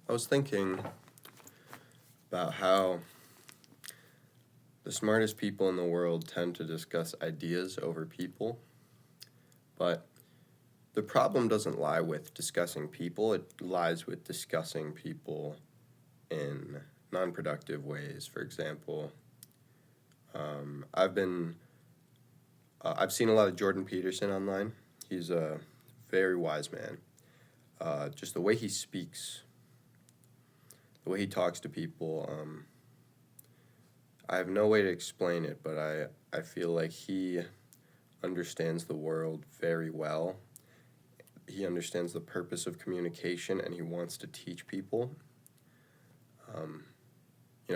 I was thinking about how the smartest people in the world tend to discuss ideas over people, but the problem doesn't lie with discussing people, it lies with discussing people in non-productive ways. For example, I've seen a lot of Jordan Peterson online. He's a very wise man. Just the way he speaks, the way he talks to people, I have no way to explain it, but I feel like he understands the world very well. He understands the purpose of communication, and he wants to teach people.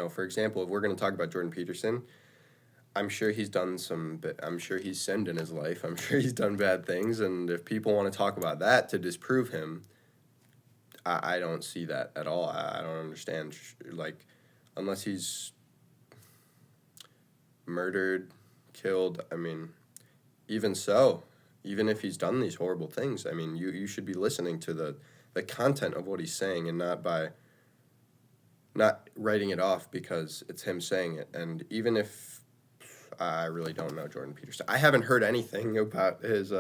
For example, if we're going to talk about Jordan Peterson, I'm sure he's I'm sure he's sinned in his life. I'm sure he's done bad things, and if people want to talk about that to disprove him, I don't see that at all. I don't understand. Like, unless he's murdered, killed, even so, even if he's done these horrible things, you should be listening to the content of what he's saying and not writing it off because it's him saying it. And even if I really don't know Jordan Peterson, I haven't heard anything about his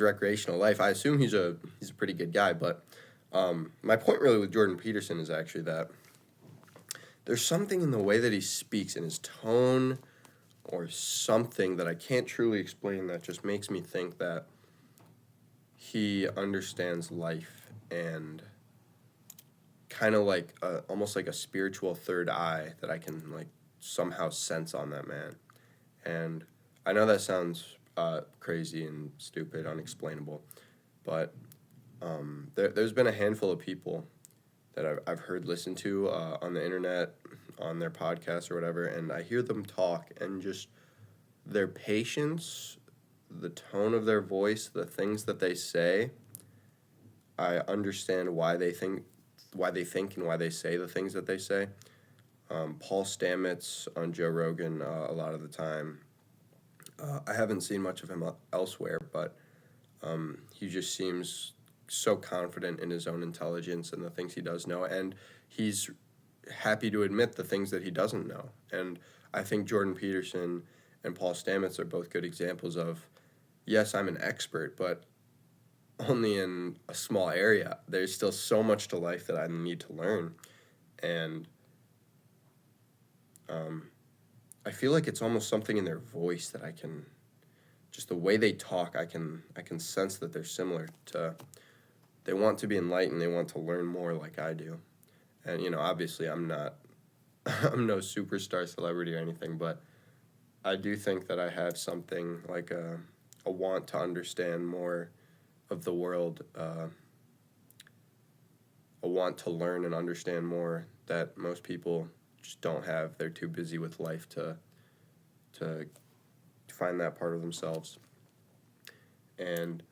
recreational life. I assume he's a pretty good guy, but my point really with Jordan Peterson is actually that there's something in the way that he speaks, in his tone or something that I can't truly explain, that just makes me think that he understands life and kind of like almost like a spiritual third eye that I can like somehow sense on that man. And I know that sounds crazy and stupid, unexplainable, but there's been a handful of people that I've heard listen to on the internet, on their podcasts or whatever, and I hear them talk, and just their patience, the tone of their voice, the things that they say, I understand why they think and why they say the things that they say. Paul Stamets on Joe Rogan a lot of the time. I haven't seen much of him elsewhere, but he just seems so confident in his own intelligence and the things he does know, and he's happy to admit the things that he doesn't know. And I think Jordan Peterson and Paul Stamets are both good examples of, yes, I'm an expert, but only in a small area. There's still so much to life that I need to learn, and I feel like it's almost something in their voice that I can, just the way they talk, I can sense that they're similar to. They want to be enlightened. They want to learn more like I do. And, obviously I'm no superstar celebrity or anything, but I do think that I have something like a want to understand more of the world, a want to learn and understand more that most people just don't have. They're too busy with life to find that part of themselves. And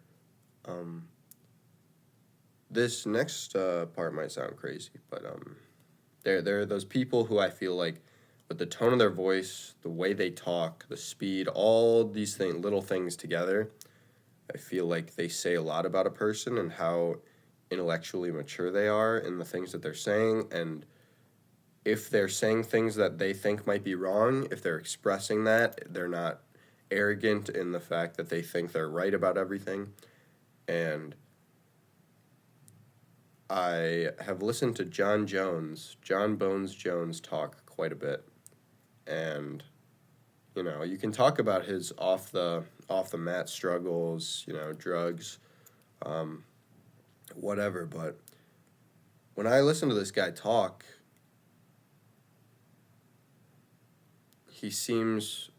this next part might sound crazy, but there are those people who I feel like, with the tone of their voice, the way they talk, the speed, all these little things together, I feel like they say a lot about a person and how intellectually mature they are in the things that they're saying. And if they're saying things that they think might be wrong, if they're expressing that, they're not arrogant in the fact that they think they're right about everything. And I have listened to John Bones Jones talk quite a bit. And, you can talk about his off the mat struggles, drugs, whatever. But when I listen to this guy talk, he seems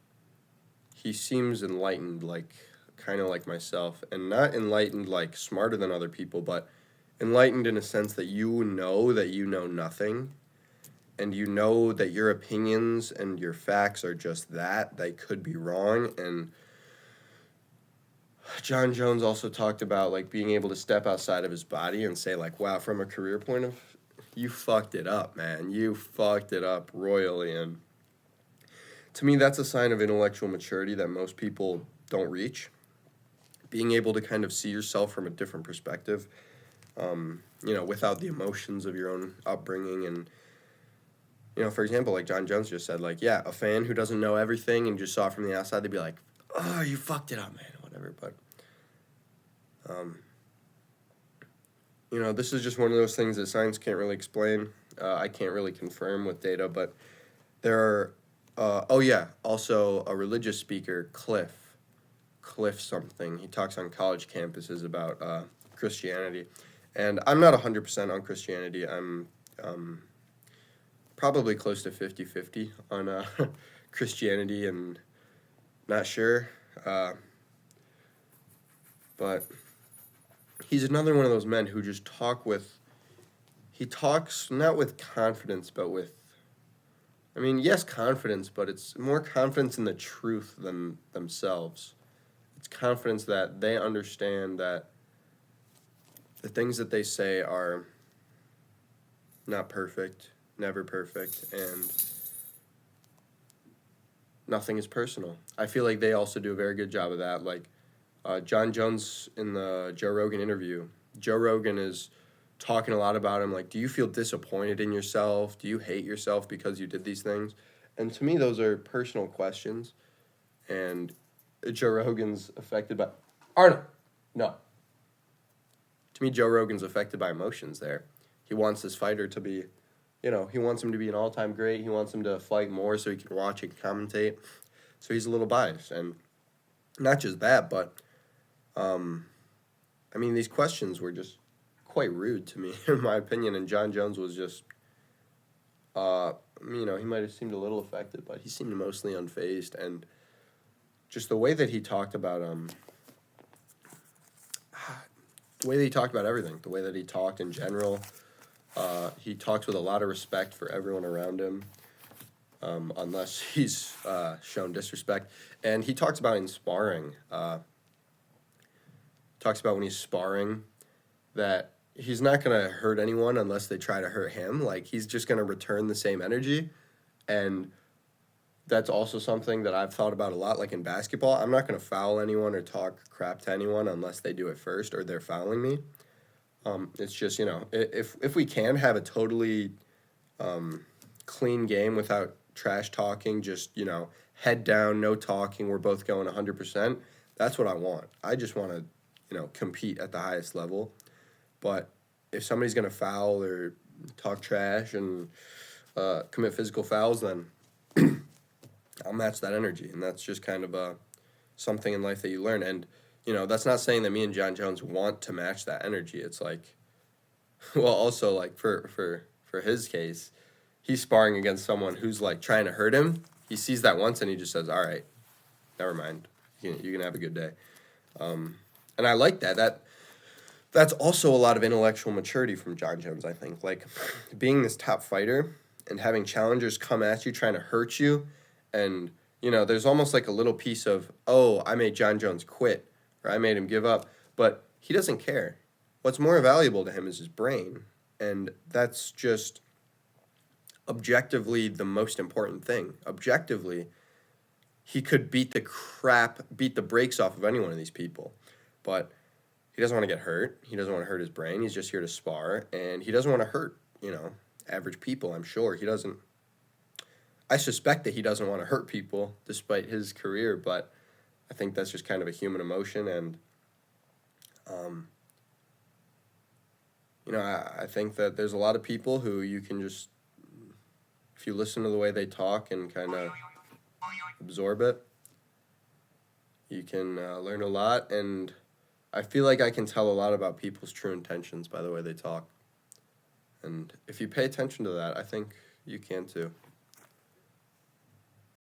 enlightened, like kind of like myself, and not enlightened like smarter than other people, but enlightened in a sense that you know nothing, and you know that your opinions and your facts are just that. They could be wrong. And John Jones also talked about, like, being able to step outside of his body and say, like, wow, from a career point of, you fucked it up, man. You fucked it up royally. And to me, that's a sign of intellectual maturity that most people don't reach. Being able to kind of see yourself from a different perspective. without the emotions of your own upbringing. And, for example, like John Jones just said, like, yeah, a fan who doesn't know everything and just saw it from the outside, they'd be like, oh, you fucked it up, man, whatever. But, this is just one of those things that science can't really explain. I can't really confirm with data, but there are, also a religious speaker, Cliffe something. He talks on college campuses about Christianity. And I'm not 100% on Christianity. I'm probably close to 50-50 on Christianity, and not sure. But he's another one of those men who just he talks not with confidence, but yes, confidence, but it's more confidence in the truth than themselves. It's confidence that they understand that the things that they say are not perfect, never perfect, and nothing is personal. I feel like they also do a very good job of that. Like John Jones in the Joe Rogan interview, Joe Rogan is talking a lot about him, like, do you feel disappointed in yourself? Do you hate yourself because you did these things? And to me, those are personal questions. And Joe Rogan's affected by... Arnold! No. To me, Joe Rogan's affected by emotions there. He wants this fighter to be, he wants him to be an all-time great. He wants him to fight more so he can watch and commentate. So he's a little biased. And not just that, but, these questions were just quite rude to me, in my opinion. And John Jones was just, he might have seemed a little affected, but he seemed mostly unfazed. And just the way that he talked about, the way that he talked about everything, the way that he talked in general, he talks with a lot of respect for everyone around him, unless he's shown disrespect. And he talks about in sparring, talks about when he's sparring, that he's not going to hurt anyone unless they try to hurt him. Like, he's just going to return the same energy. And that's also something that I've thought about a lot. Like in basketball, I'm not going to foul anyone or talk crap to anyone unless they do it first or they're fouling me. It's just, if we can have a totally clean game without trash talking, just, head down, no talking, we're both going 100%, that's what I want. I just want to, compete at the highest level. But if somebody's going to foul or talk trash and commit physical fouls, then I'll match that energy. And that's just kind of something in life that you learn. And, that's not saying that me and John Jones want to match that energy. It's like, well, also, like, for his case, he's sparring against someone who's, like, trying to hurt him. He sees that once and he just says, all right, never mind. You can have a good day. And I like that. That's also a lot of intellectual maturity from John Jones, I think. Like, being this top fighter and having challengers come at you trying to hurt you, and, there's almost like a little piece of, oh, I made John Jones quit, or I made him give up. But he doesn't care. What's more valuable to him is his brain, and that's just objectively the most important thing. Objectively, he could beat the brakes off of any one of these people, but he doesn't want to get hurt. He doesn't want to hurt his brain. He's just here to spar, and he doesn't want to hurt, average people, I'm sure. I suspect that he doesn't want to hurt people despite his career, but I think that's just kind of a human emotion, and, I think that there's a lot of people who you can just, if you listen to the way they talk and kind of absorb it, you can learn a lot, and I feel like I can tell a lot about people's true intentions by the way they talk. And if you pay attention to that, I think you can too.